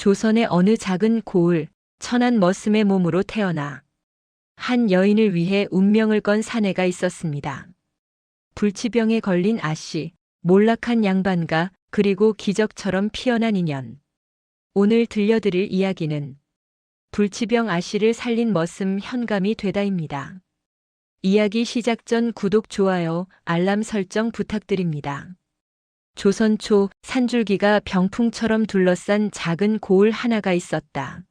조선의 어느 작은 고을, 천한 머슴의 몸으로 태어나 한 여인을 위해 운명을 건 사내가 있었습니다. 불치병에 걸린 아씨, 몰락한 양반가, 그리고 기적처럼 피어난 인연. 오늘 들려드릴 이야기는 불치병 아씨를 살린 머슴 현감이 되다입니다. 이야기 시작 전 구독, 좋아요, 알람 설정 부탁드립니다. 조선 초 산줄기가 병풍처럼 둘러싼 작은 고을 하나가 있었다.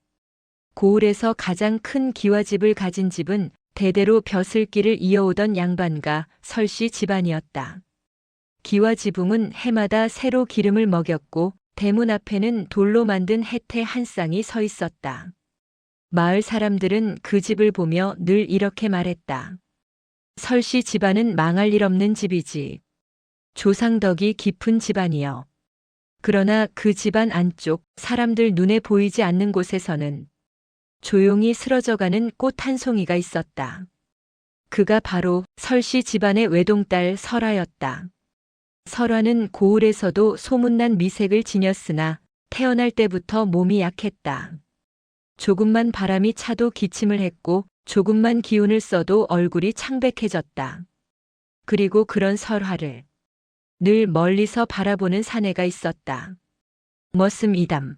고을에서 가장 큰 기와집을 가진 집은 대대로 벼슬길을 이어오던 양반가 설씨 집안이었다. 기와지붕은 해마다 새로 기름을 먹였고 대문 앞에는 돌로 만든 해태 한 쌍이 서 있었다. 마을 사람들은 그 집을 보며 늘 이렇게 말했다. 설씨 집안은 망할 일 없는 집이지. 조상덕이 깊은 집안이여. 그러나 그 집안 안쪽 사람들 눈에 보이지 않는 곳에서는 조용히 쓰러져가는 꽃 한 송이가 있었다. 그가 바로 설씨 집안의 외동딸 설아였다. 설아는 고을에서도 소문난 미색을 지녔으나 태어날 때부터 몸이 약했다. 조금만 바람이 차도 기침을 했고 조금만 기운을 써도 얼굴이 창백해졌다. 그리고 그런 설화를 늘 멀리서 바라보는 사내가 있었다. 머슴 이담.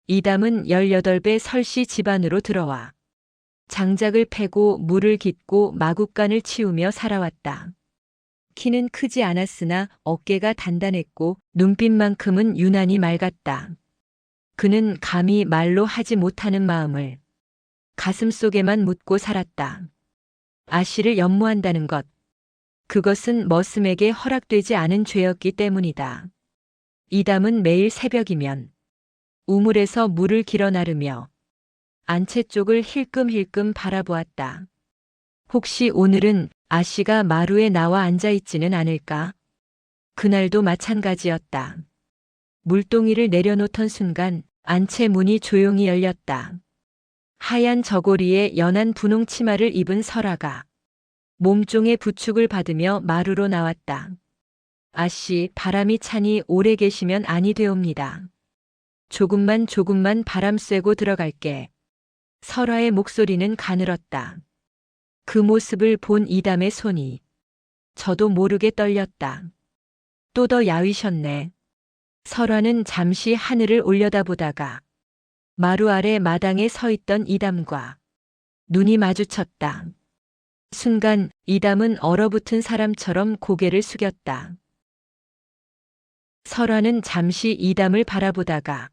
이담은 18배 설씨 집안으로 들어와 장작을 패고 물을 깃고 마구간을 치우며 살아왔다. 키는 크지 않았으나 어깨가 단단했고 눈빛만큼은 유난히 맑았다. 그는 감히 말로 하지 못하는 마음을 가슴속에만 묻고 살았다. 아씨를 연모한다는 것. 그것은 머슴에게 허락되지 않은 죄였기 때문이다. 이담은 매일 새벽이면 우물에서 물을 길어 나르며 안채 쪽을 힐끔힐끔 바라보았다. 혹시 오늘은 아씨가 마루에 나와 앉아있지는 않을까? 그날도 마찬가지였다. 물동이를 내려놓던 순간 안채 문이 조용히 열렸다. 하얀 저고리에 연한 분홍 치마를 입은 설아가 몸종의 부축을 받으며 마루로 나왔다. 아씨, 바람이 차니 오래 계시면 아니 되옵니다. 조금만 바람 쐬고 들어갈게. 설아의 목소리는 가늘었다. 그 모습을 본 이담의 손이 저도 모르게 떨렸다. 또 더 야위셨네. 설아는 잠시 하늘을 올려다보다가 마루 아래 마당에 서 있던 이담과 눈이 마주쳤다. 순간 이담은 얼어붙은 사람처럼 고개를 숙였다. 설아는 잠시 이담을 바라보다가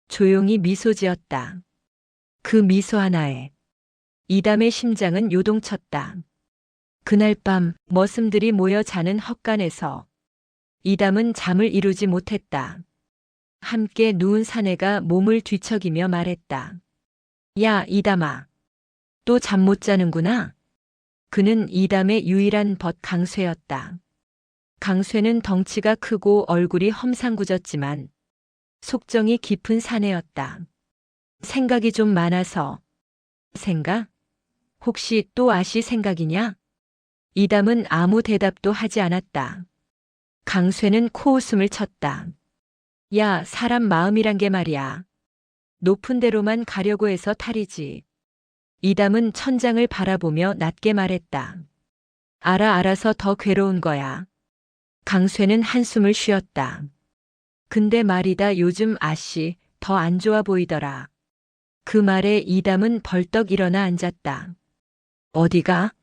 조용히 미소 지었다. 그 미소 하나에 이담의 심장은 요동쳤다. 그날 밤 머슴들이 모여 자는 헛간에서 이담은 잠을 이루지 못했다. 함께 누운 사내가 몸을 뒤척이며 말했다. 야, 이담아. 또 잠 못 자는구나. 그는 이담의 유일한 벗 강쇠였다. 강쇠는 덩치가 크고 얼굴이 험상궂었지만 속정이 깊은 사내였다. 생각이 좀 많아서. 생각? 혹시 또 아씨 생각이냐? 이담은 아무 대답도 하지 않았다. 강쇠는 코웃음을 쳤다. 야, 사람 마음이란 게 말이야. 높은 데로만 가려고 해서 탈이지. 이담은 천장을 바라보며 낮게 말했다. 알아서 더 괴로운 거야. 강쇠는 한숨을 쉬었다. 근데 말이다, 요즘 아씨 더 안 좋아 보이더라. 그 말에 이담은 벌떡 일어나 앉았다. 어디가?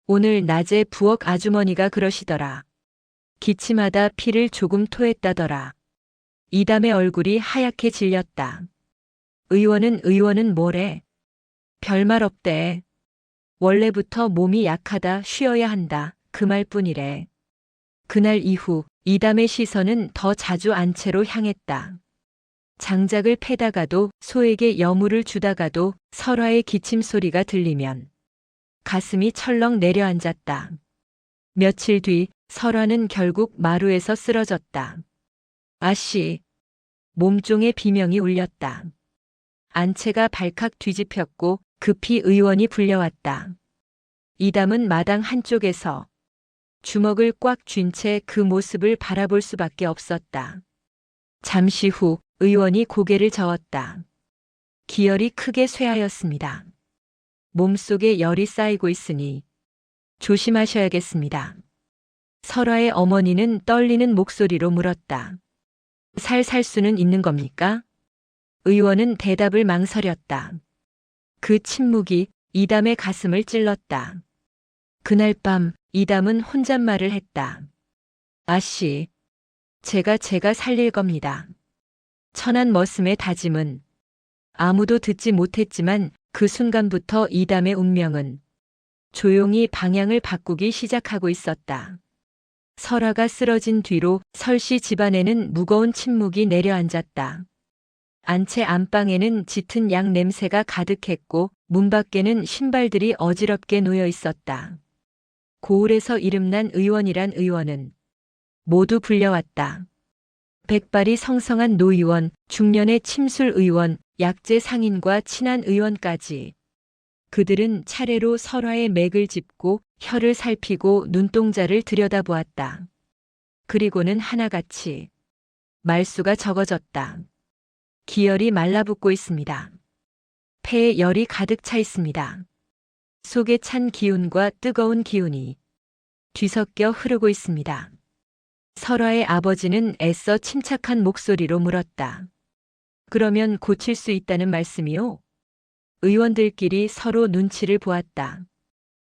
오늘 낮에 부엌 아주머니가 그러시더라. 기침하다 피를 조금 토했다더라. 이담의 얼굴이 하얗게 질렸다. 의원은 뭐래? 별말 없대. 원래부터 몸이 약하다, 쉬어야 한다, 그 말뿐이래. 그날 이후 이담의 시선은 더 자주 안채로 향했다. 장작을 패다가도 소에게 여물을 주다가도 설아의 기침 소리가 들리면 가슴이 철렁 내려앉았다. 며칠 뒤 설아는 결국 마루에서 쓰러졌다. 아씨. 몸종의 비명이 울렸다. 안채가 발칵 뒤집혔고 급히 의원이 불려왔다. 이담은 마당 한쪽에서 주먹을 꽉 쥔 채 그 모습을 바라볼 수밖에 없었다. 잠시 후 의원이 고개를 저었다. 기혈이 크게 쇠하였습니다. 몸속에 열이 쌓이고 있으니 조심하셔야겠습니다. 설아의 어머니는 떨리는 목소리로 물었다. 살 수는 있는 겁니까? 의원은 대답을 망설였다. 그 침묵이 이담의 가슴을 찔렀다. 그날 밤 이담은 혼잣말을 했다. 아씨, 제가 살릴 겁니다. 천한 머슴의 다짐은 아무도 듣지 못했지만 그 순간부터 이담의 운명은 조용히 방향을 바꾸기 시작하고 있었다. 설아가 쓰러진 뒤로 설씨 집안에는 무거운 침묵이 내려앉았다. 안채 안방에는 짙은 약 냄새가 가득했고 문 밖에는 신발들이 어지럽게 놓여 있었다. 고을에서 이름난 의원이란 의원은 모두 불려왔다. 백발이 성성한 노의원, 중년의 침술 의원, 약재 상인과 친한 의원까지. 그들은 차례로 설화의 맥을 짚고 혀를 살피고 눈동자를 들여다보았다. 그리고는 하나같이 말수가 적어졌다. 기혈이 말라붙고 있습니다. 폐에 열이 가득 차 있습니다. 속에 찬 기운과 뜨거운 기운이 뒤섞여 흐르고 있습니다. 설화의 아버지는 애써 침착한 목소리로 물었다. 그러면 고칠 수 있다는 말씀이요? 의원들끼리 서로 눈치를 보았다.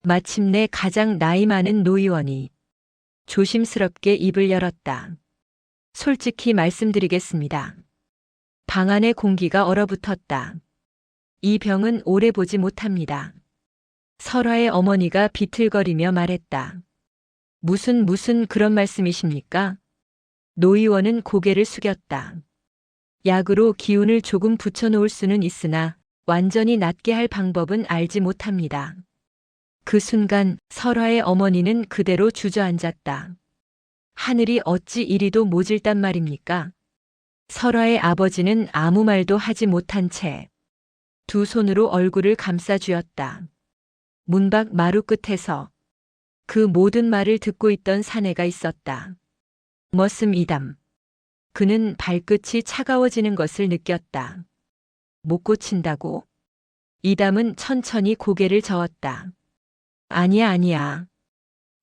마침내 가장 나이 많은 노의원이 조심스럽게 입을 열었다. 솔직히 말씀드리겠습니다. 방 안의 공기가 얼어붙었다. 이 병은 오래 보지 못합니다. 설화의 어머니가 비틀거리며 말했다. 무슨 그런 말씀이십니까? 노의원은 고개를 숙였다. 약으로 기운을 조금 붙여놓을 수는 있으나 완전히 낫게 할 방법은 알지 못합니다. 그 순간 설화의 어머니는 그대로 주저앉았다. 하늘이 어찌 이리도 모질단 말입니까? 설화의 아버지는 아무 말도 하지 못한 채 두 손으로 얼굴을 감싸 쥐었다. 문밖 마루 끝에서 그 모든 말을 듣고 있던 사내가 있었다. 머슴 이담. 그는 발끝이 차가워지는 것을 느꼈다. 못 고친다고? 이담은 천천히 고개를 저었다. 아니야.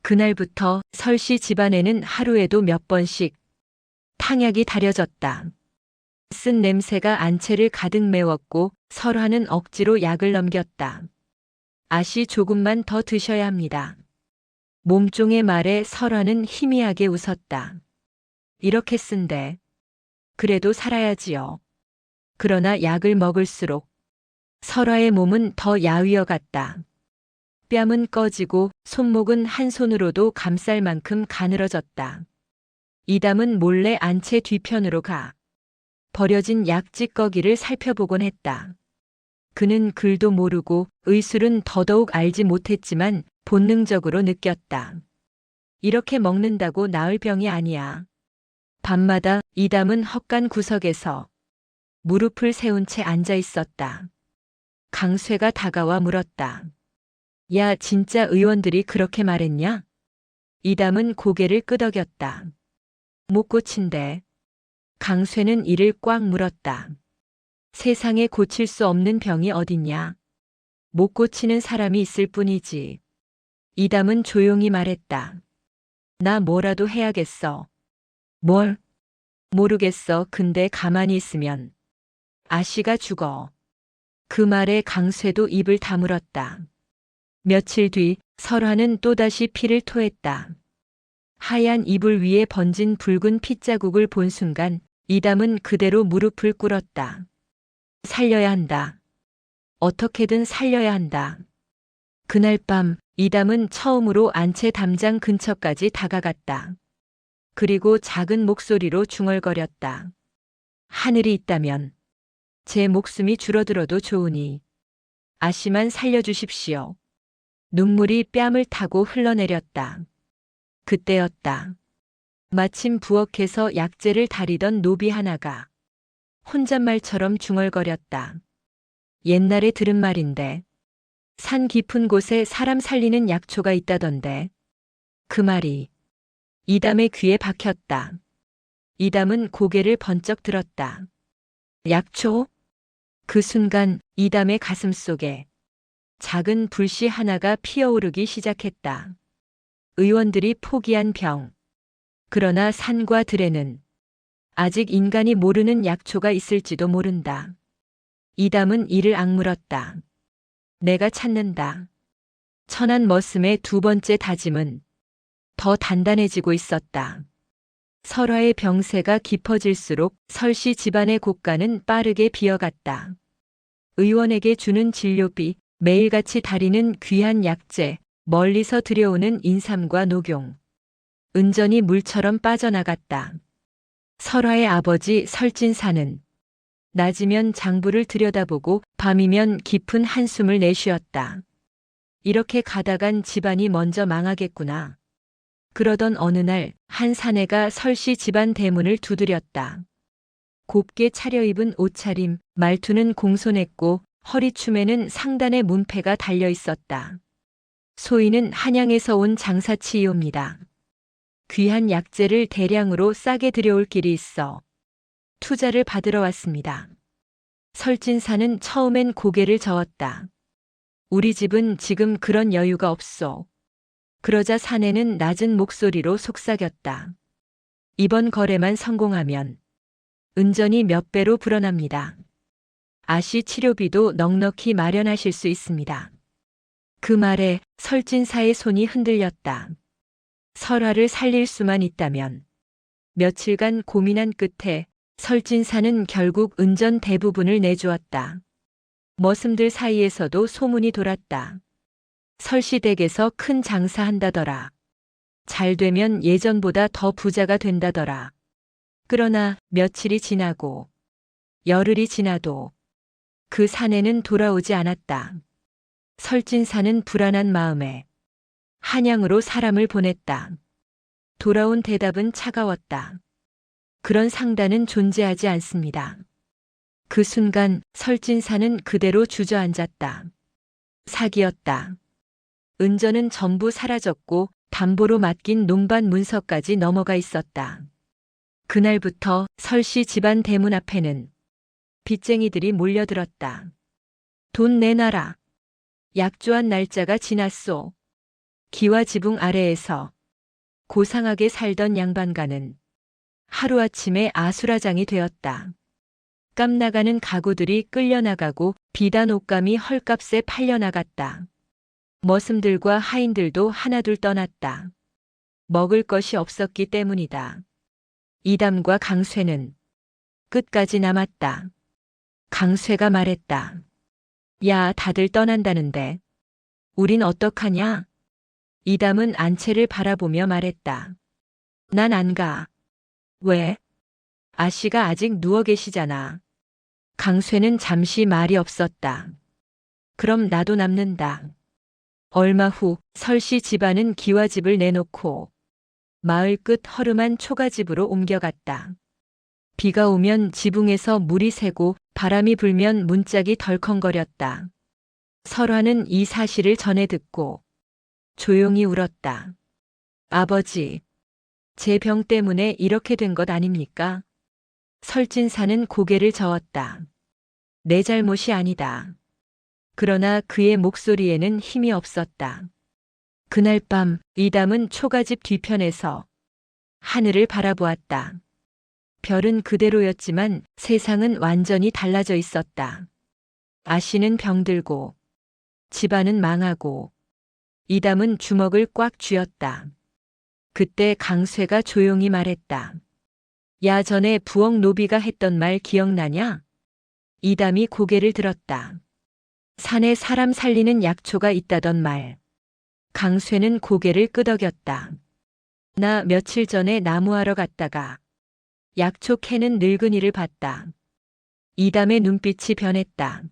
그날부터 설씨 집안에는 하루에도 몇 번씩 탕약이 다려졌다. 쓴 냄새가 안채를 가득 메웠고 설화는 억지로 약을 넘겼다. 아씨 조금만 더 드셔야 합니다. 몸종의 말에 설화는 희미하게 웃었다. 이렇게 쓴데 그래도 살아야지요. 그러나 약을 먹을수록 설화의 몸은 더 야위어 갔다. 뺨은 꺼지고 손목은 한 손으로도 감쌀 만큼 가늘어졌다. 이담은 몰래 안채 뒤편으로 가 버려진 약찌꺼기를 살펴보곤 했다. 그는 글도 모르고 의술은 더더욱 알지 못했지만 본능적으로 느꼈다. 이렇게 먹는다고 나을 병이 아니야. 밤마다 이담은 헛간 구석에서 무릎을 세운 채 앉아 있었다. 강쇠가 다가와 물었다. 야, 진짜 의원들이 그렇게 말했냐? 이담은 고개를 끄덕였다. 못 고친대. 강쇠는 이를 꽉 물었다. 세상에 고칠 수 없는 병이 어딨냐? 못 고치는 사람이 있을 뿐이지. 이담은 조용히 말했다. 나 뭐라도 해야겠어. 뭘? 모르겠어. 근데 가만히 있으면 아씨가 죽어. 그 말에 강쇠도 입을 다물었다. 며칠 뒤 설화는 또다시 피를 토했다. 하얀 이불 위에 번진 붉은 핏자국을 본 순간 이담은 그대로 무릎을 꿇었다. 살려야 한다. 어떻게든 살려야 한다. 그날 밤 이담은 처음으로 안채 담장 근처까지 다가갔다. 그리고 작은 목소리로 중얼거렸다. 하늘이 있다면 제 목숨이 줄어들어도 좋으니 아씨만 살려주십시오. 눈물이 뺨을 타고 흘러내렸다. 그때였다. 마침 부엌에서 약재를 다리던 노비 하나가 혼잣말처럼 중얼거렸다. 옛날에 들은 말인데 산 깊은 곳에 사람 살리는 약초가 있다던데. 그 말이 이담의 귀에 박혔다. 이담은 고개를 번쩍 들었다. 약초? 그 순간 이담의 가슴 속에 작은 불씨 하나가 피어오르기 시작했다. 의원들이 포기한 병. 그러나 산과 들에는 아직 인간이 모르는 약초가 있을지도 모른다. 이담은 이를 악물었다. 내가 찾는다. 천안 머슴의 두 번째 다짐은 더 단단해지고 있었다. 설화의 병세가 깊어질수록 설씨 집안의 곡간은 빠르게 비어갔다. 의원에게 주는 진료비, 매일같이 다리는 귀한 약재, 멀리서 들여오는 인삼과 녹용. 은전이 물처럼 빠져나갔다. 설화의 아버지 설진사는 낮이면 장부를 들여다보고 밤이면 깊은 한숨을 내쉬었다. 이렇게 가다간 집안이 먼저 망하겠구나. 그러던 어느 날 한 사내가 설씨 집안 대문을 두드렸다. 곱게 차려입은 옷차림, 말투는 공손했고 허리춤에는 상단의 문패가 달려 있었다. 소인은 한양에서 온 장사치이옵니다. 귀한 약재를 대량으로 싸게 들여올 길이 있어 투자를 받으러 왔습니다. 설진사는 처음엔 고개를 저었다. 우리 집은 지금 그런 여유가 없소. 그러자 사내는 낮은 목소리로 속삭였다. 이번 거래만 성공하면 은전이 몇 배로 불어납니다. 아씨 치료비도 넉넉히 마련하실 수 있습니다. 그 말에 설진사의 손이 흔들렸다. 설화를 살릴 수만 있다면. 며칠간 고민한 끝에 설진사는 결국 은전 대부분을 내주었다. 머슴들 사이에서도 소문이 돌았다. 설씨댁에서 큰 장사한다더라. 잘 되면 예전보다 더 부자가 된다더라. 그러나 며칠이 지나고 열흘이 지나도 그 사내는 돌아오지 않았다. 설진사는 불안한 마음에 한양으로 사람을 보냈다. 돌아온 대답은 차가웠다. 그런 상단은 존재하지 않습니다. 그 순간 설진사는 그대로 주저앉았다. 사기였다. 은전은 전부 사라졌고 담보로 맡긴 농반 문서까지 넘어가 있었다. 그날부터 설씨 집안 대문 앞에는 빚쟁이들이 몰려들었다. 돈 내놔라. 약조한 날짜가 지났소. 기와 지붕 아래에서 고상하게 살던 양반가는 하루아침에 아수라장이 되었다. 깜나가는 가구들이 끌려나가고 비단 옷감이 헐값에 팔려나갔다. 머슴들과 하인들도 하나둘 떠났다. 먹을 것이 없었기 때문이다. 이담과 강쇠는 끝까지 남았다. 강쇠가 말했다. 야, 다들 떠난다는데 우린 어떡하냐? 이담은 안채를 바라보며 말했다. 난 안 가. 왜? 아씨가 아직 누워 계시잖아. 강쇠는 잠시 말이 없었다. 그럼 나도 남는다. 얼마 후 설씨 집안은 기와집을 내놓고 마을 끝 허름한 초가집으로 옮겨갔다. 비가 오면 지붕에서 물이 새고 바람이 불면 문짝이 덜컹거렸다. 설화는 이 사실을 전해 듣고 조용히 울었다. 아버지, 제 병 때문에 이렇게 된 것 아닙니까? 설진사는 고개를 저었다. 내 잘못이 아니다. 그러나 그의 목소리에는 힘이 없었다. 그날 밤 이담은 초가집 뒤편에서 하늘을 바라보았다. 별은 그대로였지만 세상은 완전히 달라져 있었다. 아씨는 병들고 집안은 망하고 이담은 주먹을 꽉 쥐었다. 그때 강쇠가 조용히 말했다. 야, 전에 부엌 노비가 했던 말 기억나냐? 이담이 고개를 들었다. 산에 사람 살리는 약초가 있다던 말. 강쇠는 고개를 끄덕였다. 나 며칠 전에 나무하러 갔다가 약초 캐는 늙은이를 봤다. 이담의 눈빛이 변했다.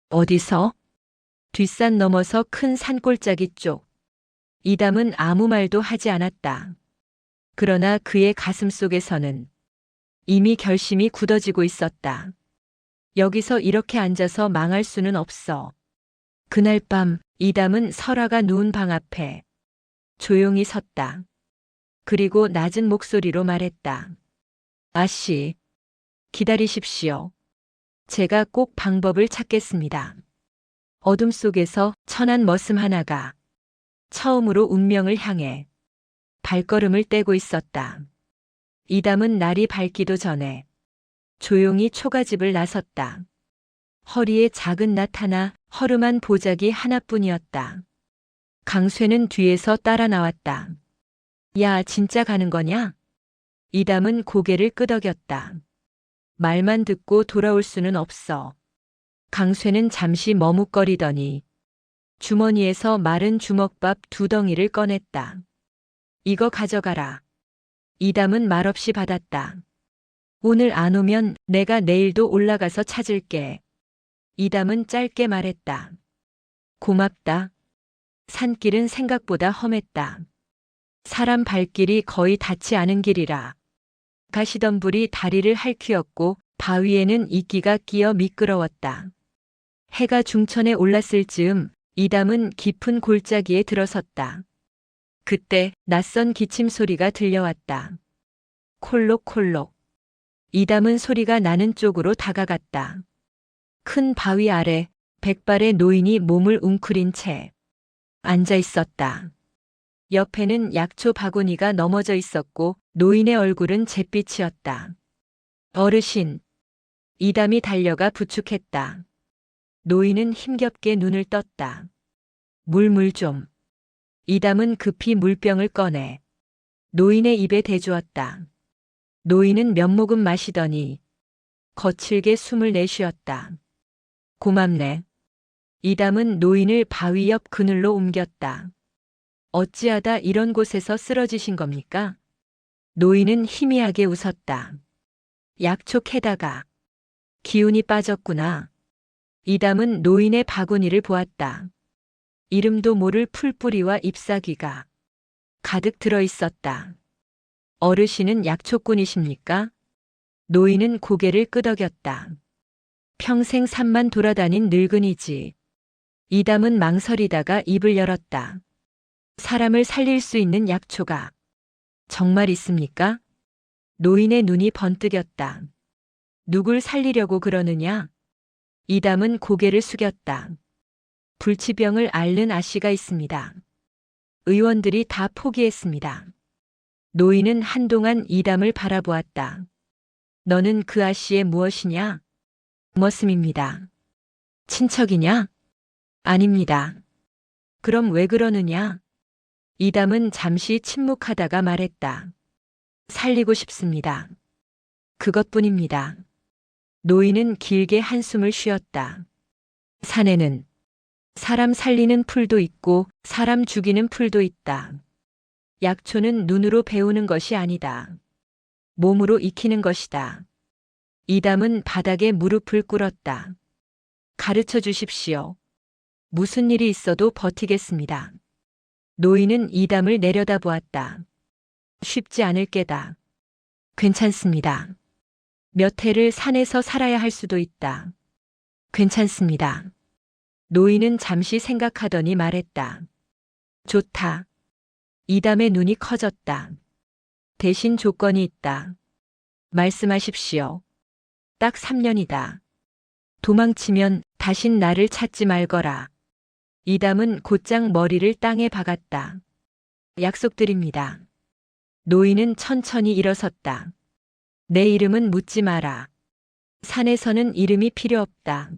어디서? 뒷산 넘어서 큰 산골짜기 쪽. 이담은 아무 말도 하지 않았다. 그러나 그의 가슴 속에서는 이미 결심이 굳어지고 있었다. 여기서 이렇게 앉아서 망할 수는 없어. 그날 밤 이담은 설화가 누운 방 앞에 조용히 섰다. 그리고 낮은 목소리로 말했다. 아씨, 기다리십시오. 제가 꼭 방법을 찾겠습니다. 어둠 속에서 천한 머슴 하나가 처음으로 운명을 향해 발걸음을 떼고 있었다. 이담은 날이 밝기도 전에 조용히 초가집을 나섰다. 허리에 작은 낫 하나, 허름한 보자기 하나뿐이었다. 강쇠는 뒤에서 따라 나왔다. 야, 진짜 가는 거냐? 이담은 고개를 끄덕였다. 말만 듣고 돌아올 수는 없어. 강쇠는 잠시 머뭇거리더니 주머니에서 마른 주먹밥 2덩이를 꺼냈다. 이거 가져가라. 이담은 말없이 받았다. 오늘 안 오면 내가 내일도 올라가서 찾을게. 이담은 짧게 말했다. 고맙다. 산길은 생각보다 험했다. 사람 발길이 거의 닿지 않은 길이라. 가시덤불이 다리를 핥히었고 바위에는 이끼가 끼어 미끄러웠다. 해가 중천에 올랐을 즈음 이담은 깊은 골짜기에 들어섰다. 그때 낯선 기침 소리가 들려왔다. 콜록콜록. 이담은 소리가 나는 쪽으로 다가갔다. 큰 바위 아래 백발의 노인이 몸을 웅크린 채 앉아 있었다. 옆에는 약초 바구니가 넘어져 있었고 노인의 얼굴은 잿빛이었다. 어르신. 이담이 달려가 부축했다. 노인은 힘겹게 눈을 떴다. 물 좀. 이담은 급히 물병을 꺼내 노인의 입에 대주었다. 노인은 몇 모금 마시더니 거칠게 숨을 내쉬었다. 고맙네. 이담은 노인을 바위 옆 그늘로 옮겼다. 어찌하다 이런 곳에서 쓰러지신 겁니까? 노인은 희미하게 웃었다. 약초 캐다가 기운이 빠졌구나. 이담은 노인의 바구니를 보았다. 이름도 모를 풀뿌리와 잎사귀가 가득 들어 있었다. 어르신은 약초꾼이십니까? 노인은 고개를 끄덕였다. 평생 산만 돌아다닌 늙은이지. 이담은 망설이다가 입을 열었다. 사람을 살릴 수 있는 약초가 정말 있습니까? 노인의 눈이 번뜩였다. 누굴 살리려고 그러느냐? 이담은 고개를 숙였다. 불치병을 앓는 아씨가 있습니다. 의원들이 다 포기했습니다. 노인은 한동안 이담을 바라보았다. 너는 그 아씨의 무엇이냐? 머슴입니다. 친척이냐? 아닙니다. 그럼 왜 그러느냐? 이담은 잠시 침묵하다가 말했다. 살리고 싶습니다. 그것뿐입니다. 노인은 길게 한숨을 쉬었다. 산에는 사람 살리는 풀도 있고 사람 죽이는 풀도 있다. 약초는 눈으로 배우는 것이 아니다. 몸으로 익히는 것이다. 이담은 바닥에 무릎을 꿇었다. 가르쳐 주십시오. 무슨 일이 있어도 버티겠습니다. 노인은 이담을 내려다보았다. 쉽지 않을 게다. 괜찮습니다. 몇 해를 산에서 살아야 할 수도 있다. 괜찮습니다. 노인은 잠시 생각하더니 말했다. 좋다. 이담의 눈이 커졌다. 대신 조건이 있다. 말씀하십시오. 딱 3년이다. 도망치면 다신 나를 찾지 말거라. 이담은 곧장 머리를 땅에 박았다. 약속드립니다. 노인은 천천히 일어섰다. 내 이름은 묻지 마라. 산에서는 이름이 필요 없다.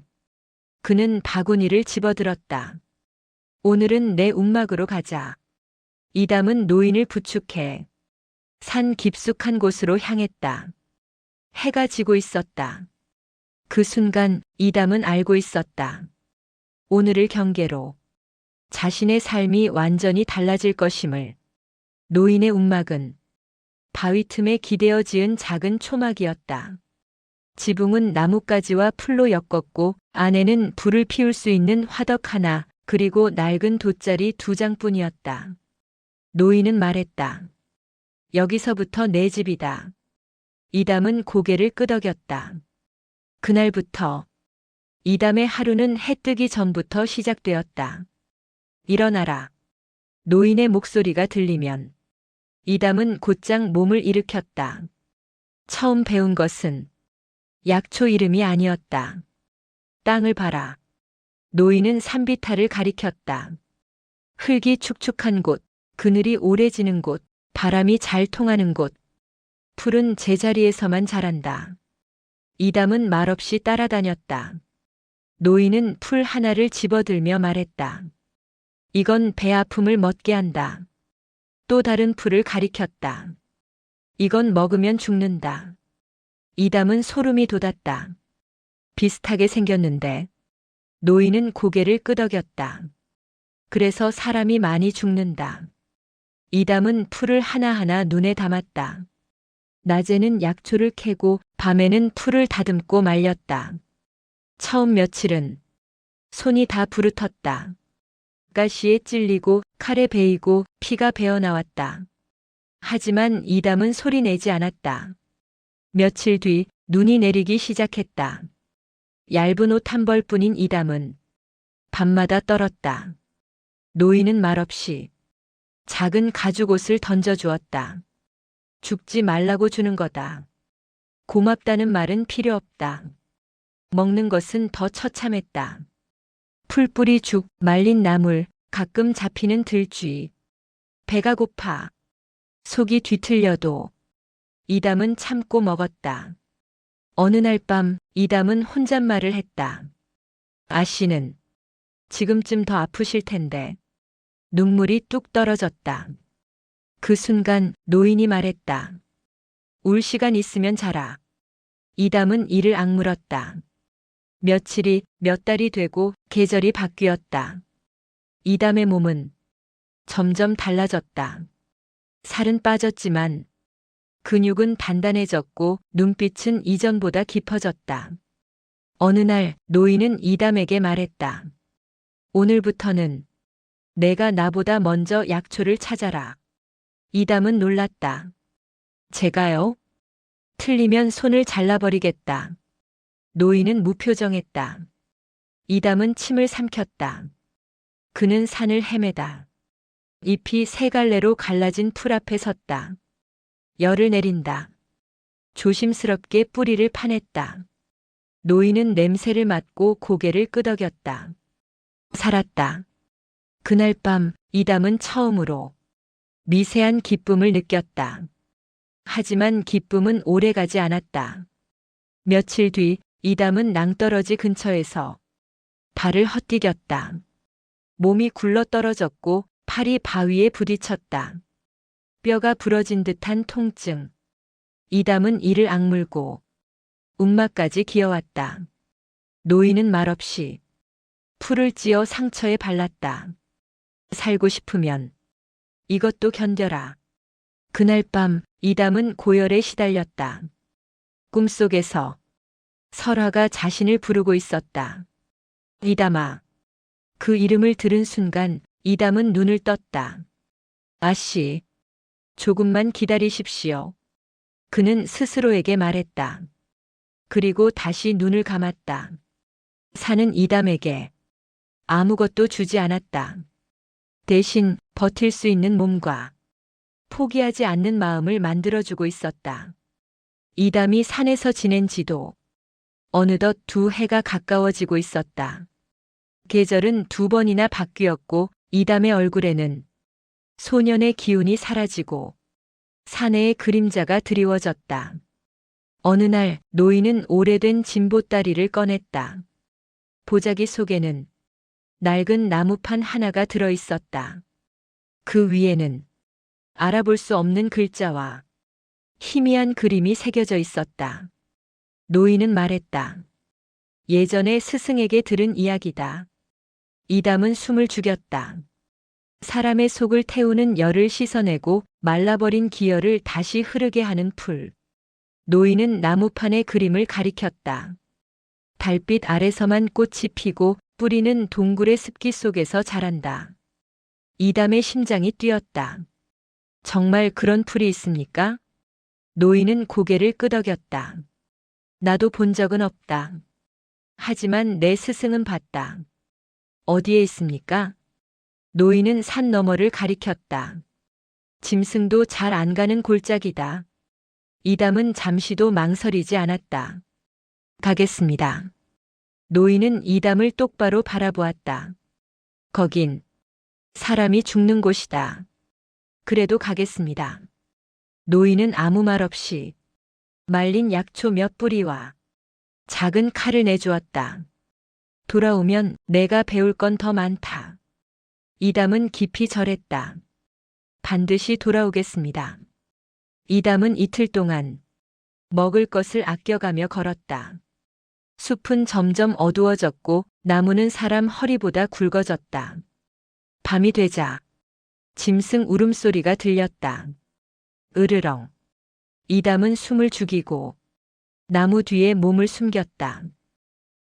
그는 바구니를 집어들었다. 오늘은 내 움막으로 가자. 이담은 노인을 부축해 산 깊숙한 곳으로 향했다. 해가 지고 있었다. 그 순간 이담은 알고 있었다. 오늘을 경계로 자신의 삶이 완전히 달라질 것임을. 노인의 움막은 바위 틈에 기대어 지은 작은 초막이었다. 지붕은 나뭇가지와 풀로 엮었고 안에는 불을 피울 수 있는 화덕 하나 그리고 낡은 돗자리 2장뿐이었다. 노인은 말했다. 여기서부터 내 집이다. 이담은 고개를 끄덕였다. 그날부터 이담의 하루는 해 뜨기 전부터 시작되었다. 일어나라. 노인의 목소리가 들리면 이담은 곧장 몸을 일으켰다. 처음 배운 것은 약초 이름이 아니었다. 땅을 봐라. 노인은 산비탈을 가리켰다. 흙이 축축한 곳, 그늘이 오래 지는 곳, 바람이 잘 통하는 곳. 풀은 제자리에서만 자란다. 이담은 말없이 따라다녔다. 노인은 풀 하나를 집어들며 말했다. 이건 배 아픔을 멎게 한다. 또 다른 풀을 가리켰다. 이건 먹으면 죽는다. 이담은 소름이 돋았다. 비슷하게 생겼는데. 노인은 고개를 끄덕였다. 그래서 사람이 많이 죽는다. 이담은 풀을 하나하나 눈에 담았다. 낮에는 약초를 캐고 밤에는 풀을 다듬고 말렸다. 처음 며칠은 손이 다 부르텄다. 가시에 찔리고 칼에 베이고 피가 배어나왔다. 하지만 이담은 소리내지 않았다. 며칠 뒤 눈이 내리기 시작했다. 얇은 옷 한 벌뿐인 이담은 밤마다 떨었다. 노인은 말없이 작은 가죽옷을 던져주었다. 죽지 말라고 주는 거다. 고맙다는 말은 필요 없다. 먹는 것은 더 처참했다. 풀뿌리 죽, 말린 나물, 가끔 잡히는 들쥐. 배가 고파. 속이 뒤틀려도 이담은 참고 먹었다. 어느 날 밤 이담은 혼잣말을 했다. 아씨는 지금쯤 더 아프실 텐데. 눈물이 뚝 떨어졌다. 그 순간 노인이 말했다. 울 시간 있으면 자라. 이담은 이를 악물었다. 며칠이 몇 달이 되고 계절이 바뀌었다. 이담의 몸은 점점 달라졌다. 살은 빠졌지만 근육은 단단해졌고 눈빛은 이전보다 깊어졌다. 어느 날 노인은 이담에게 말했다. 오늘부터는 내가 나보다 먼저 약초를 찾아라. 이담은 놀랐다. 제가요? 틀리면 손을 잘라버리겠다. 노인은 무표정했다. 이담은 침을 삼켰다. 그는 산을 헤매다. 잎이 세 갈래로 갈라진 풀 앞에 섰다. 열을 내린다. 조심스럽게 뿌리를 파냈다. 노인은 냄새를 맡고 고개를 끄덕였다. 살았다. 그날 밤 이담은 처음으로 미세한 기쁨을 느꼈다. 하지만 기쁨은 오래가지 않았다. 며칠 뒤 이담은 낭떠러지 근처에서 발을 헛디뎠다. 몸이 굴러떨어졌고 팔이 바위에 부딪혔다. 뼈가 부러진 듯한 통증. 이담은 이를 악물고 움막까지 기어왔다. 노인은 말없이 풀을 찧어 상처에 발랐다. 살고 싶으면 이것도 견뎌라. 그날 밤 이담은 고열에 시달렸다. 꿈속에서 설화가 자신을 부르고 있었다. 이담아. 그 이름을 들은 순간 이담은 눈을 떴다. 아씨, 조금만 기다리십시오. 그는 스스로에게 말했다. 그리고 다시 눈을 감았다. 산은 이담에게 아무것도 주지 않았다. 대신 버틸 수 있는 몸과 포기하지 않는 마음을 만들어주고 있었다. 이담이 산에서 지낸 지도 어느덧 2해가 가까워지고 있었다. 계절은 2번이나 바뀌었고 이담의 얼굴에는 소년의 기운이 사라지고 사내의 그림자가 드리워졌다. 어느 날 노인은 오래된 진보다리를 꺼냈다. 보자기 속에는 낡은 나무판 하나가 들어 있었다. 그 위에는 알아볼 수 없는 글자와 희미한 그림이 새겨져 있었다. 노인은 말했다. 예전에 스승에게 들은 이야기다. 이담은 숨을 죽였다. 사람의 속을 태우는 열을 씻어내고 말라버린 기혈을 다시 흐르게 하는 풀. 노인은 나무판의 그림을 가리켰다. 달빛 아래서만 꽃이 피고 뿌리는 동굴의 습기 속에서 자란다. 이담의 심장이 뛰었다. 정말 그런 풀이 있습니까? 노인은 고개를 끄덕였다. 나도 본 적은 없다. 하지만 내 스승은 봤다. 어디에 있습니까? 노인은 산 너머를 가리켰다. 짐승도 잘 안 가는 골짜기다. 이담은 잠시도 망설이지 않았다. 가겠습니다. 노인은 이담을 똑바로 바라보았다. 거긴 사람이 죽는 곳이다. 그래도 가겠습니다. 노인은 아무 말 없이 말린 약초 몇 뿌리와 작은 칼을 내주었다. 돌아오면 내가 배울 건 더 많다. 이담은 깊이 절했다. 반드시 돌아오겠습니다. 이담은 이틀 동안 먹을 것을 아껴가며 걸었다. 숲은 점점 어두워졌고 나무는 사람 허리보다 굵어졌다. 밤이 되자 짐승 울음소리가 들렸다. 으르렁. 이담은 숨을 죽이고 나무 뒤에 몸을 숨겼다.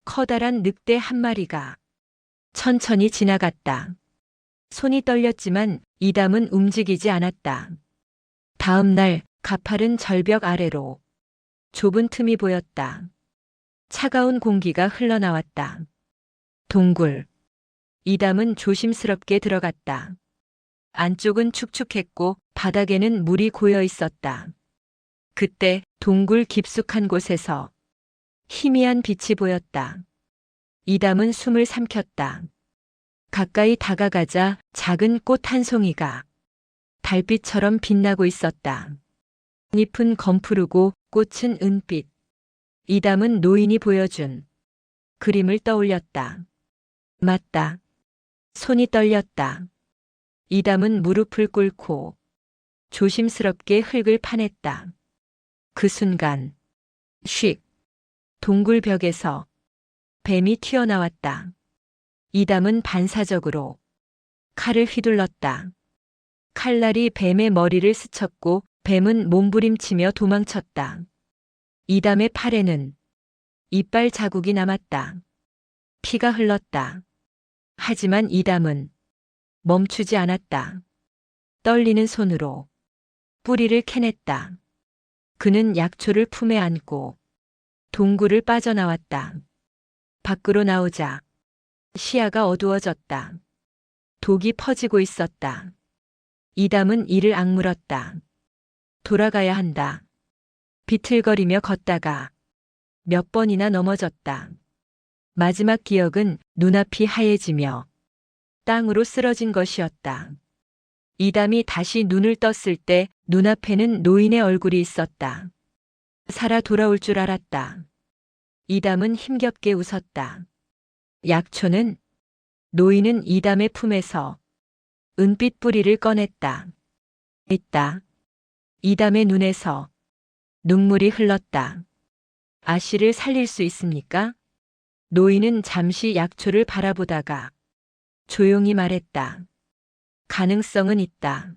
커다란 늑대 한 마리가 천천히 지나갔다. 손이 떨렸지만 이담은 움직이지 않았다. 다음 날 가파른 절벽 아래로 좁은 틈이 보였다. 차가운 공기가 흘러나왔다. 동굴. 이담은 조심스럽게 들어갔다. 안쪽은 축축했고 바닥에는 물이 고여 있었다. 그때 동굴 깊숙한 곳에서 희미한 빛이 보였다. 이담은 숨을 삼켰다. 가까이 다가가자 작은 꽃 한 송이가 달빛처럼 빛나고 있었다. 잎은 검푸르고 꽃은 은빛. 이담은 노인이 보여준 그림을 떠올렸다. 맞다. 손이 떨렸다. 이담은 무릎을 꿇고 조심스럽게 흙을 파냈다. 그 순간 쉭. 동굴 벽에서 뱀이 튀어나왔다. 이담은 반사적으로 칼을 휘둘렀다. 칼날이 뱀의 머리를 스쳤고 뱀은 몸부림치며 도망쳤다. 이담의 팔에는 이빨 자국이 남았다. 피가 흘렀다. 하지만 이담은 멈추지 않았다. 떨리는 손으로 뿌리를 캐냈다. 그는 약초를 품에 안고 동굴을 빠져나왔다. 밖으로 나오자 시야가 어두워졌다. 독이 퍼지고 있었다. 이담은 이를 악물었다. 돌아가야 한다. 비틀거리며 걷다가 몇 번이나 넘어졌다. 마지막 기억은 눈앞이 하얘지며 땅으로 쓰러진 것이었다. 이담이 다시 눈을 떴을 때 눈앞에는 노인의 얼굴이 있었다. 살아 돌아올 줄 알았다. 이담은 힘겹게 웃었다. 약초는 노인은 이담의 품에서 은빛 뿌리를 꺼냈다. 있다. 이담의 눈에서 눈물이 흘렀다. 아씨를 살릴 수 있습니까? 노인은 잠시 약초를 바라보다가 조용히 말했다. 가능성은 있다.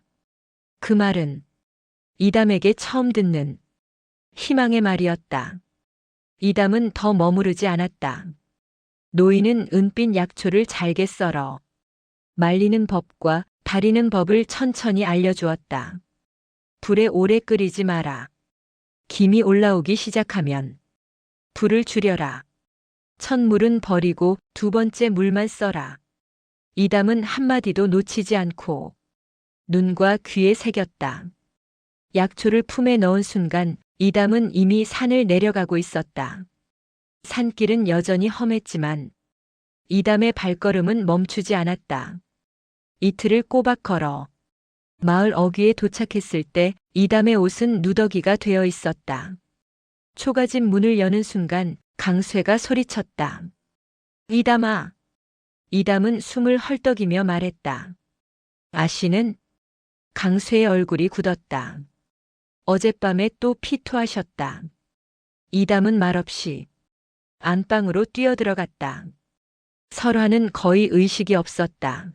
그 말은 이담에게 처음 듣는 희망의 말이었다. 이담은 더 머무르지 않았다. 노인은 은빛 약초를 잘게 썰어 말리는 법과 다리는 법을 천천히 알려주었다. 불에 오래 끓이지 마라. 김이 올라오기 시작하면 불을 줄여라. 첫 물은 버리고 두 번째 물만 써라. 이담은 한마디도 놓치지 않고 눈과 귀에 새겼다. 약초를 품에 넣은 순간 이담은 이미 산을 내려가고 있었다. 산길은 여전히 험했지만 이담의 발걸음은 멈추지 않았다. 이틀을 꼬박 걸어 마을 어귀에 도착했을 때 이담의 옷은 누더기가 되어 있었다. 초가집 문을 여는 순간 강쇠가 소리쳤다. 이담아. 이담은 숨을 헐떡이며 말했다. 아씨는? 강쇠의 얼굴이 굳었다. 어젯밤에 또 피토하셨다. 이담은 말없이 안방으로 뛰어들어갔다. 설화는 거의 의식이 없었다.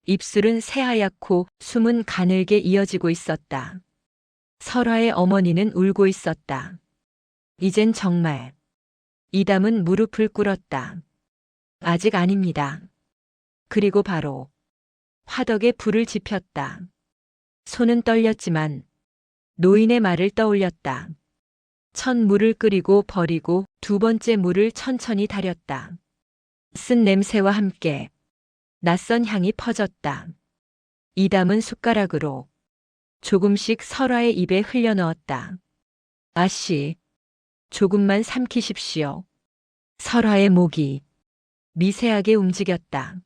입술은 새하얗고 숨은 가늘게 이어지고 있었다. 설화의 어머니는 울고 있었다. 이젠 정말. 이담은 무릎을 꿇었다. 아직 아닙니다. 그리고 바로 화덕에 불을 지폈다. 손은 떨렸지만 노인의 말을 떠올렸다. 첫 물을 끓이고 버리고 두 번째 물을 천천히 달였다. 쓴 냄새와 함께 낯선 향이 퍼졌다. 이담은 숟가락으로 조금씩 설화의 입에 흘려 넣었다. 아씨, 조금만 삼키십시오. 설화의 목이 미세하게 움직였다.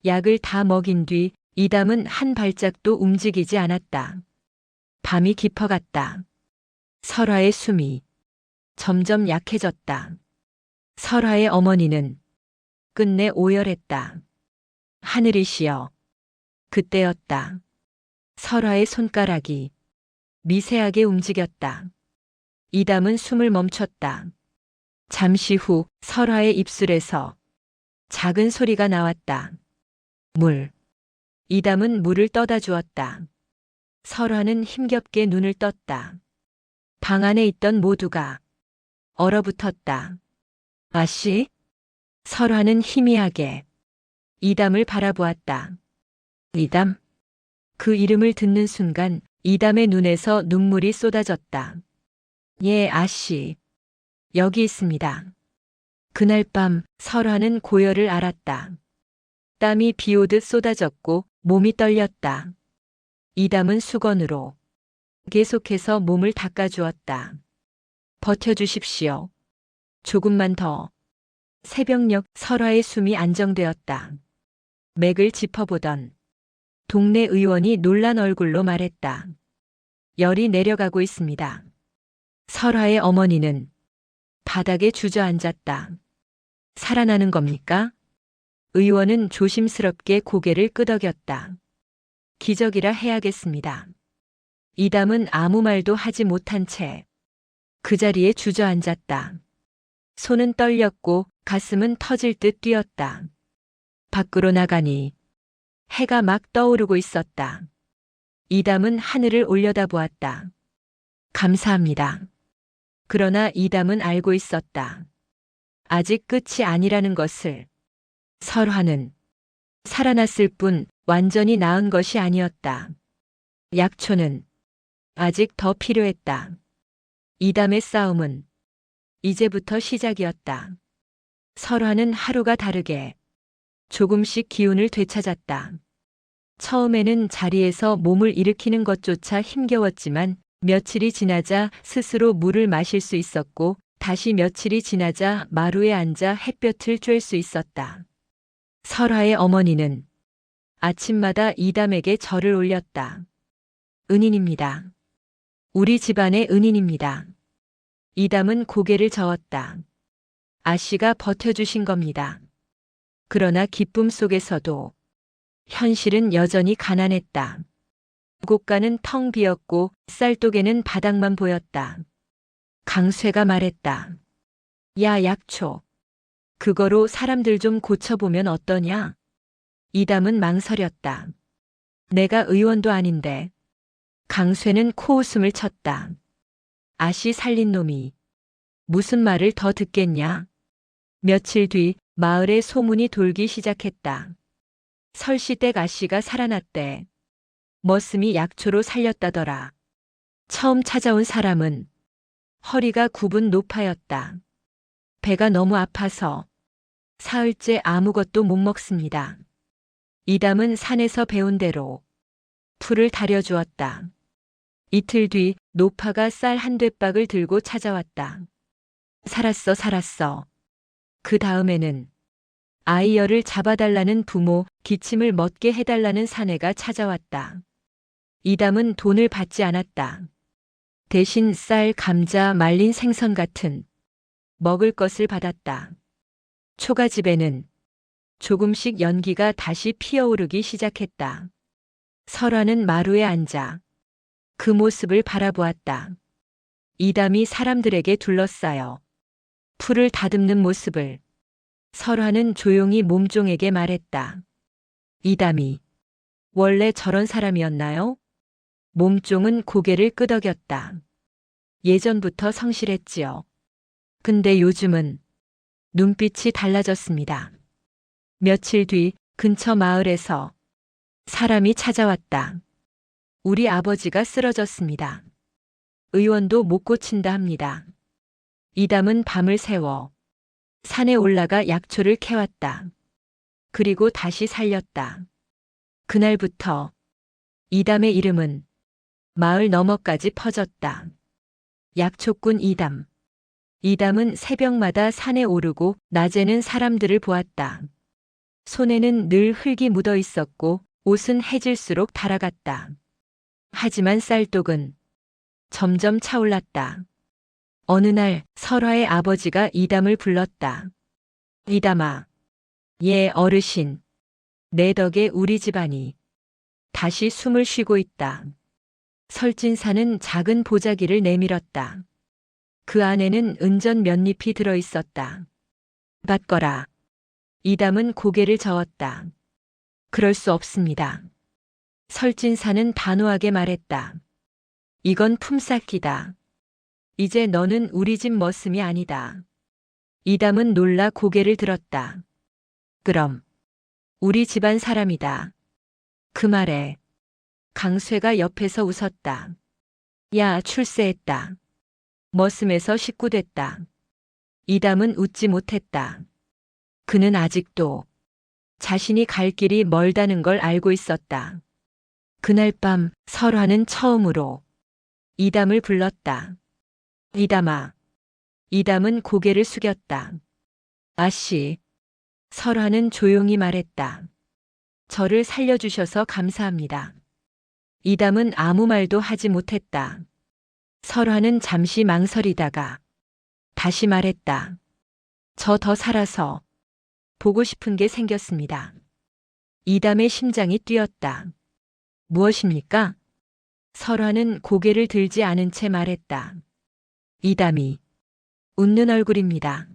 약을 다 먹인 뒤 이담은 한 발짝도 움직이지 않았다. 밤이 깊어갔다. 설화의 숨이 점점 약해졌다. 설화의 어머니는 끝내 오열했다. 하늘이시여. 그때였다. 설화의 손가락이 미세하게 움직였다. 이담은 숨을 멈췄다. 잠시 후 설화의 입술에서 작은 소리가 나왔다. 물. 이담은 물을 떠다 주었다. 설화는 힘겹게 눈을 떴다. 방 안에 있던 모두가 얼어붙었다. 아씨? 설화는 희미하게 이담을 바라보았다. 이담? 그 이름을 듣는 순간 이담의 눈에서 눈물이 쏟아졌다. 예, 아씨. 여기 있습니다. 그날 밤 설화는 고열을 앓았다. 땀이 비 오듯 쏟아졌고 몸이 떨렸다. 이담은 수건으로 계속해서 몸을 닦아주었다. 버텨주십시오. 조금만 더. 새벽녘 설화의 숨이 안정되었다. 맥을 짚어보던 동네 의원이 놀란 얼굴로 말했다. 열이 내려가고 있습니다. 설화의 어머니는 바닥에 주저앉았다. 살아나는 겁니까? 의원은 조심스럽게 고개를 끄덕였다. 기적이라 해야겠습니다. 이담은 아무 말도 하지 못한 채 그 자리에 주저앉았다. 손은 떨렸고 가슴은 터질 듯 뛰었다. 밖으로 나가니 해가 막 떠오르고 있었다. 이담은 하늘을 올려다보았다. 감사합니다. 그러나 이담은 알고 있었다. 아직 끝이 아니라는 것을. 설화는 살아났을 뿐 완전히 나은 것이 아니었다. 약초는 아직 더 필요했다. 이담의 싸움은 이제부터 시작이었다. 설화는 하루가 다르게 조금씩 기운을 되찾았다. 처음에는 자리에서 몸을 일으키는 것조차 힘겨웠지만 며칠이 지나자 스스로 물을 마실 수 있었고 다시 며칠이 지나자 마루에 앉아 햇볕을 쬐 수 있었다. 설화의 어머니는 아침마다 이담에게 절을 올렸다. 은인입니다. 우리 집안의 은인입니다. 이담은 고개를 저었다. 아씨가 버텨주신 겁니다. 그러나 기쁨 속에서도 현실은 여전히 가난했다. 곳간은 텅 비었고 쌀독에는 바닥만 보였다. 강쇠가 말했다. 야, 약초. 그거로 사람들 좀 고쳐보면 어떠냐? 이담은 망설였다. 내가 의원도 아닌데. 강쇠는 코웃음을 쳤다. 아씨 살린 놈이 무슨 말을 더 듣겠냐? 며칠 뒤 마을에 소문이 돌기 시작했다. 설시댁 아씨가 살아났대. 머슴이 약초로 살렸다더라. 처음 찾아온 사람은 허리가 9분 높아였다. 배가 너무 아파서 사흘째 아무것도 못 먹습니다. 이담은 산에서 배운 대로 풀을 다려주었다. 이틀 뒤 노파가 쌀 한 되박을 들고 찾아왔다. 살았어, 살았어. 그 다음에는 아이열을 잡아달라는 부모, 기침을 멎게 해달라는 사내가 찾아왔다. 이담은 돈을 받지 않았다. 대신 쌀, 감자, 말린 생선 같은 먹을 것을 받았다. 초가집에는 조금씩 연기가 다시 피어오르기 시작했다. 설화는 마루에 앉아 그 모습을 바라보았다. 이담이 사람들에게 둘러싸여 풀을 다듬는 모습을. 설화는 조용히 몸종에게 말했다. 이담이 원래 저런 사람이었나요? 몸종은 고개를 끄덕였다. 예전부터 성실했지요. 근데 요즘은 눈빛이 달라졌습니다. 며칠 뒤 근처 마을에서 사람이 찾아왔다. 우리 아버지가 쓰러졌습니다. 의원도 못 고친다 합니다. 이담은 밤을 새워 산에 올라가 약초를 캐왔다. 그리고 다시 살렸다. 그날부터 이담의 이름은 마을 너머까지 퍼졌다. 약초꾼 이담. 이담은 새벽마다 산에 오르고 낮에는 사람들을 보았다. 손에는 늘 흙이 묻어 있었고 옷은 해질수록 달아갔다. 하지만 쌀독은 점점 차올랐다. 어느 날 설화의 아버지가 이담을 불렀다. 이담아, 예 어르신, 내 덕에 우리 집안이 다시 숨을 쉬고 있다. 설진사는 작은 보자기를 내밀었다. 그 안에는 은전 몇 잎이 들어 있었다. 받거라. 이담은 고개를 저었다. 그럴 수 없습니다. 설진사는 단호하게 말했다. 이건 품삯기다. 이제 너는 우리 집 머슴이 아니다. 이담은 놀라 고개를 들었다. 그럼 우리 집안 사람이다. 그 말에 강쇠가 옆에서 웃었다. 야, 출세했다. 머슴에서 식구됐다. 이담은 웃지 못했다. 그는 아직도 자신이 갈 길이 멀다는 걸 알고 있었다. 그날 밤 설화는 처음으로 이담을 불렀다. 이담아. 이담은 고개를 숙였다. 아씨. 설화는 조용히 말했다. 저를 살려주셔서 감사합니다. 이담은 아무 말도 하지 못했다. 설화는 잠시 망설이다가 다시 말했다. 저 더 살아서 보고 싶은 게 생겼습니다. 이담의 심장이 뛰었다. 무엇입니까? 설화는 고개를 들지 않은 채 말했다. 이담이 웃는 얼굴입니다.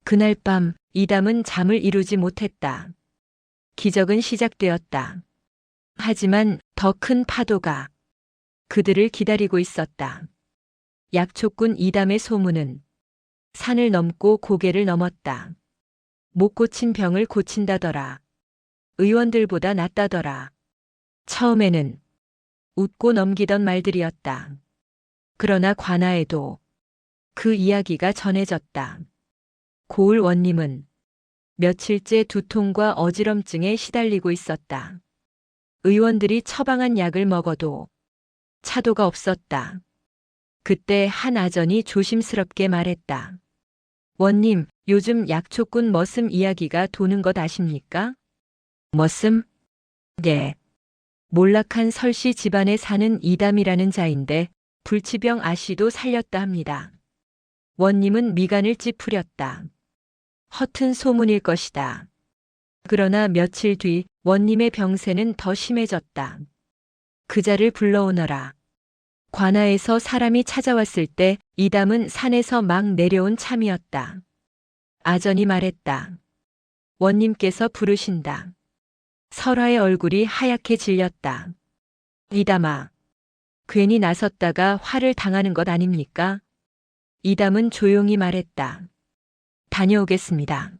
그날 밤 이담은 잠을 이루지 못했다. 기적은 시작되었다. 하지만 더 큰 파도가 그들을 기다리고 있었다. 약초꾼 이담의 소문은 산을 넘고 고개를 넘었다. 못 고친 병을 고친다더라. 의원들보다 낫다더라. 처음에는 웃고 넘기던 말들이었다. 그러나 관아에도 그 이야기가 전해졌다. 고을 원님은 며칠째 두통과 어지럼증에 시달리고 있었다. 의원들이 처방한 약을 먹어도 차도가 없었다. 그때 한 아전이 조심스럽게 말했다. 원님, 요즘 약초꾼 머슴 이야기가 도는 것 아십니까? 머슴? 네. 몰락한 설씨 집안에 사는 이담이라는 자인데 불치병 아씨도 살렸다 합니다. 원님은 미간을 찌푸렸다. 허튼 소문일 것이다. 그러나 며칠 뒤 원님의 병세는 더 심해졌다. 그자를 불러오너라. 관아에서 사람이 찾아왔을 때 이담은 산에서 막 내려온 참이었다. 아전이 말했다. 원님께서 부르신다. 설화의 얼굴이 하얗게 질렸다. 이담아, 괜히 나섰다가 화를 당하는 것 아닙니까? 이담은 조용히 말했다. 다녀오겠습니다.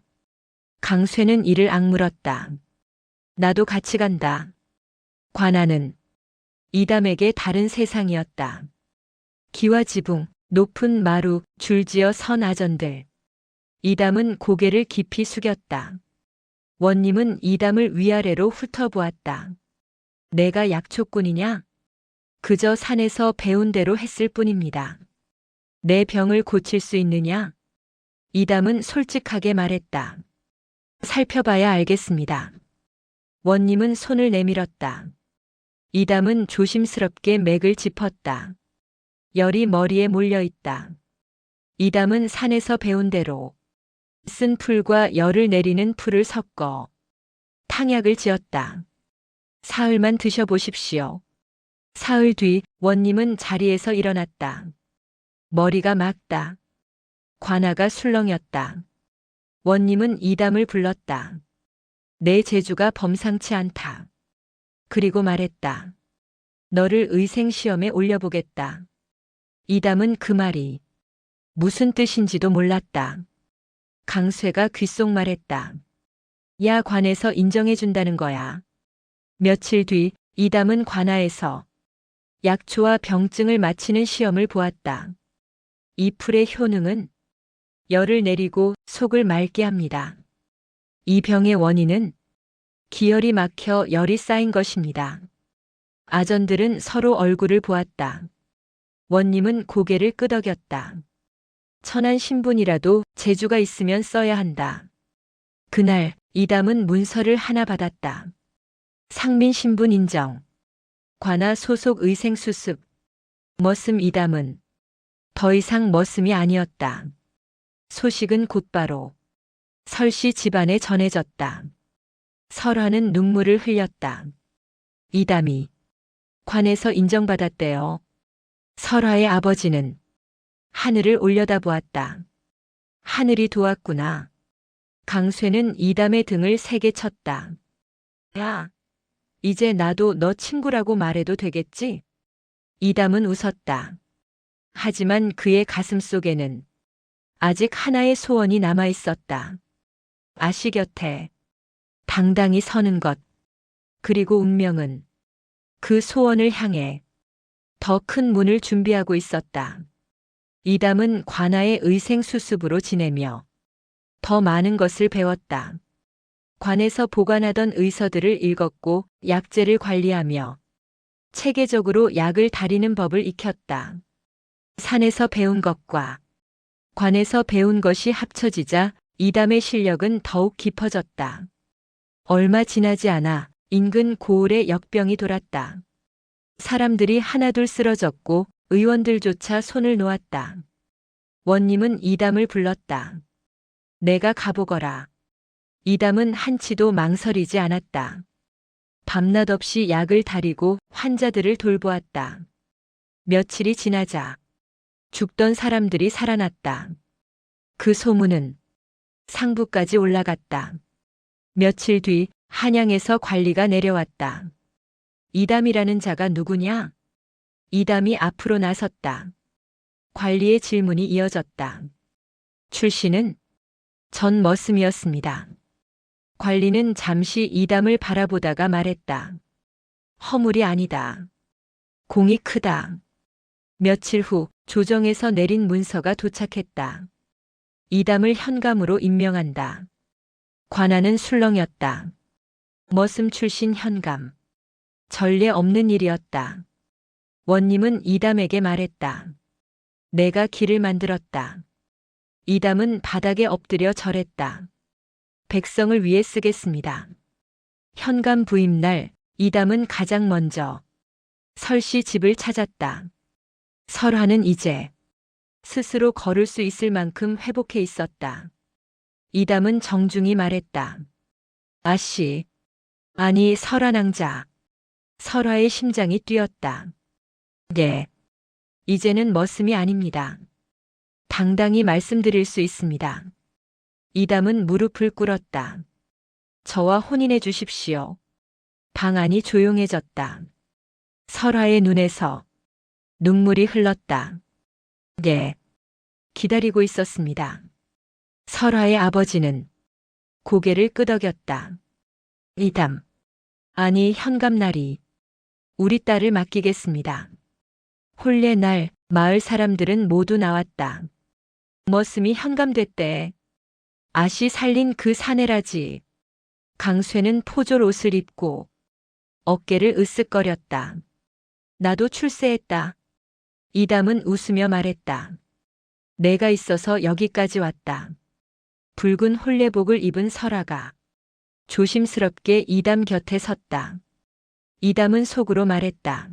강쇠는 이를 악물었다. 나도 같이 간다. 관아는 이담에게 다른 세상이었다. 기와 지붕, 높은 마루, 줄지어 선 아전들. 이담은 고개를 깊이 숙였다. 원님은 이담을 위아래로 훑어보았다. 내가 약초꾼이냐? 그저 산에서 배운 대로 했을 뿐입니다. 내 병을 고칠 수 있느냐? 이담은 솔직하게 말했다. 살펴봐야 알겠습니다. 원님은 손을 내밀었다. 이담은 조심스럽게 맥을 짚었다. 열이 머리에 몰려있다. 이담은 산에서 배운 대로 쓴 풀과 열을 내리는 풀을 섞어 탕약을 지었다. 사흘만 드셔보십시오. 사흘 뒤 원님은 자리에서 일어났다. 머리가 맑다. 관아가 술렁였다. 원님은 이담을 불렀다. 내 재주가 범상치 않다. 그리고 말했다. 너를 의생시험에 올려보겠다. 이담은 그 말이 무슨 뜻인지도 몰랐다. 강쇠가 귓속 말했다. 야, 관에서 인정해준다는 거야. 며칠 뒤 이담은 관아에서 약초와 병증을 맞히는 시험을 보았다. 이 풀의 효능은 열을 내리고 속을 맑게 합니다. 이 병의 원인은 기혈이 막혀 열이 쌓인 것입니다. 아전들은 서로 얼굴을 보았다. 원님은 고개를 끄덕였다. 천한 신분이라도 재주가 있으면 써야 한다. 그날 이담은 문서를 하나 받았다. 상민 신분 인정. 관아 소속 의생 수습. 머슴 이담은 더 이상 머슴이 아니었다. 소식은 곧바로 설씨 집안에 전해졌다. 설화는 눈물을 흘렸다. 이담이 관에서 인정받았대요. 설화의 아버지는 하늘을 올려다보았다. 하늘이 도왔구나. 강쇠는 이담의 등을 세게 쳤다. 야, 이제 나도 너 친구라고 말해도 되겠지? 이담은 웃었다. 하지만 그의 가슴 속에는 아직 하나의 소원이 남아 있었다. 아씨 곁에 당당히 서는 것. 그리고 운명은 그 소원을 향해 더 큰 문을 준비하고 있었다. 이담은 관아의 의생 수습으로 지내며 더 많은 것을 배웠다. 관에서 보관하던 의서들을 읽었고 약재를 관리하며 체계적으로 약을 다리는 법을 익혔다. 산에서 배운 것과 관에서 배운 것이 합쳐지자 이담의 실력은 더욱 깊어졌다. 얼마 지나지 않아 인근 고을에 역병이 돌았다. 사람들이 하나둘 쓰러졌고 의원들조차 손을 놓았다. 원님은 이담을 불렀다. 내가 가보거라. 이담은 한치도 망설이지 않았다. 밤낮 없이 약을 다리고 환자들을 돌보았다. 며칠이 지나자 죽던 사람들이 살아났다. 그 소문은 상부까지 올라갔다. 며칠 뒤 한양에서 관리가 내려왔다. 이담이라는 자가 누구냐? 이담이 앞으로 나섰다. 관리의 질문이 이어졌다. 출신은 전 머슴이었습니다. 관리는 잠시 이담을 바라보다가 말했다. 허물이 아니다. 공이 크다. 며칠 후 조정에서 내린 문서가 도착했다. 이담을 현감으로 임명한다. 관아는 술렁였다. 머슴 출신 현감. 전례 없는 일이었다. 원님은 이담에게 말했다. 내가 길을 만들었다. 이담은 바닥에 엎드려 절했다. 백성을 위해 쓰겠습니다. 현감 부임날 이담은 가장 먼저 설씨 집을 찾았다. 설화는 이제 스스로 걸을 수 있을 만큼 회복해 있었다. 이담은 정중히 말했다. 아씨, 아니 설화 낭자. 설화의 심장이 뛰었다. 네, 이제는 머슴이 아닙니다. 당당히 말씀드릴 수 있습니다. 이담은 무릎을 꿇었다. 저와 혼인해 주십시오. 방 안이 조용해졌다. 설화의 눈에서 눈물이 흘렀다. 네, 기다리고 있었습니다. 설화의 아버지는 고개를 끄덕였다. 이담, 아니 현감날이 우리 딸을 맡기겠습니다. 혼례 날 마을 사람들은 모두 나왔다. 머슴이 현감됐대. 아씨 살린 그 사내라지. 강쇠는 포졸 옷을 입고 어깨를 으쓱거렸다. 나도 출세했다. 이담은 웃으며 말했다. 내가 있어서 여기까지 왔다. 붉은 혼례복을 입은 설아가 조심스럽게 이담 곁에 섰다. 이담은 속으로 말했다.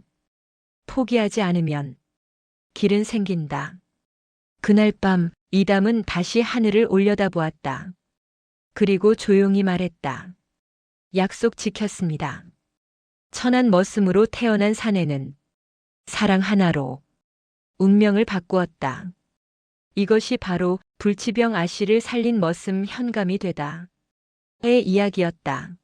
포기하지 않으면 길은 생긴다. 그날 밤 이담은 다시 하늘을 올려다보았다. 그리고 조용히 말했다. 약속 지켰습니다. 천한 머슴으로 태어난 사내는 사랑 하나로 운명을 바꾸었다. 이것이 바로 불치병 아씨를 살린 머슴 현감이 되다의 이야기였다.